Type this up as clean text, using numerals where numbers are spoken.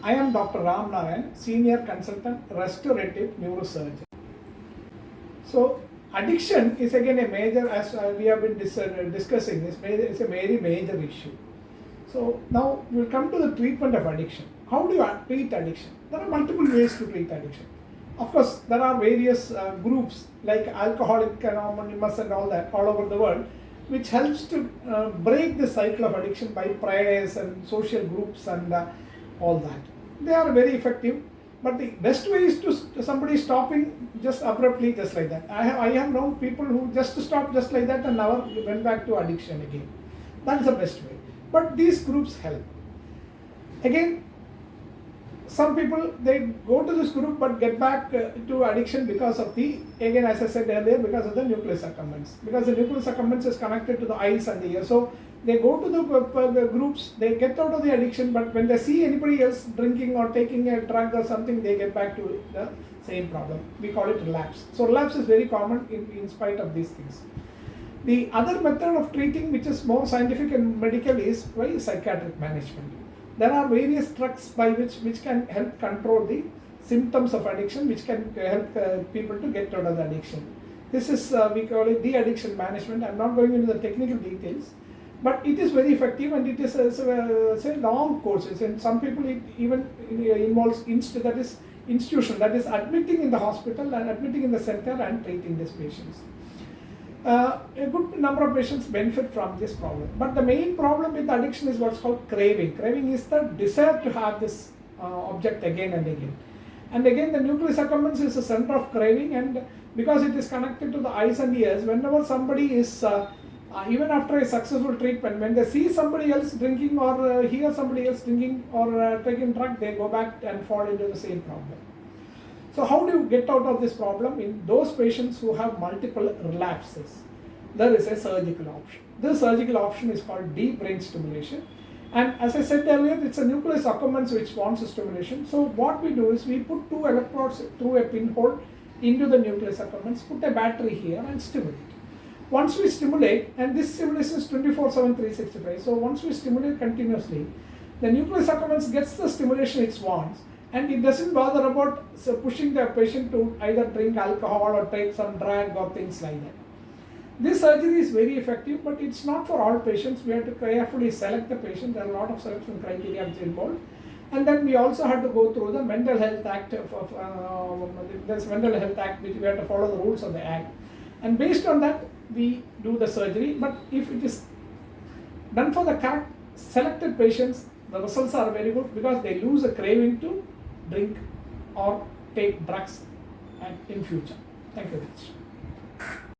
I am Dr. Ram Narayan, Senior Consultant, Restorative Neurosurgeon. So, addiction is again a major, as we have been discussing, it's a very major issue. So, now we will come to the treatment of addiction. How do you treat addiction? There are multiple ways to treat addiction. Of course, there are various groups like Alcoholics Anonymous and all that all over the world, which helps to break the cycle of addiction by prayers and social groups and all that. They are very effective, but the best way is to somebody stopping just abruptly, just like that. I have known people who just stopped just like that and never went back to addiction again. That is the best way. But these groups help. Again, some people, they go to this group but get back to addiction because of again as I said earlier, because of the nucleus accumbens. Because the nucleus accumbens is connected to the eyes and the ears. So they go to the groups, they get out of the addiction, but when they see anybody else drinking or taking a drug or something, they get back to the same problem. We call it relapse. So relapse is very common in spite of these things. The other method of treating, which is more scientific and medical, is by psychiatric management. There are various drugs by which can help control the symptoms of addiction, which can help people to get out of the addiction. This is, we call it de-addiction management. I'm not going into the technical details, but it is very effective and it is a long courses. And some people it even involves institution, that is admitting in the hospital and admitting in the center and treating these patients. A good number of patients benefit from this problem. But the main problem with addiction is what's called craving. Craving is the desire to have this object again and again. And again, the nucleus accumbens is the center of craving, and because it is connected to the eyes and ears, whenever somebody is, even after a successful treatment, when they see somebody else drinking or hear somebody else drinking or taking drug, they go back and fall into the same problem. So how do you get out of this problem? In those patients who have multiple relapses, there is a surgical option. This surgical option is called deep brain stimulation. And as I said earlier, it's a nucleus accumbens which wants a stimulation. So what we do is we put 2 electrodes through a pinhole into the nucleus accumbens, put a battery here and stimulate. Once we stimulate, and this stimulation is 24/7, 365. So once we stimulate continuously, the nucleus accumbens gets the stimulation it wants. And it doesn't bother about pushing the patient to either drink alcohol or take some drug or things like that. This surgery is very effective, but it's not for all patients. We have to carefully select the patient. There are a lot of selection criteria which are involved. And then we also have to go through the Mental Health Act. This Mental Health Act, which we have to follow the rules of the Act. And based on that, we do the surgery. But if it is done for the correct selected patients, the results are very good because they lose a craving to drink or take drugs in future. Thank you very much.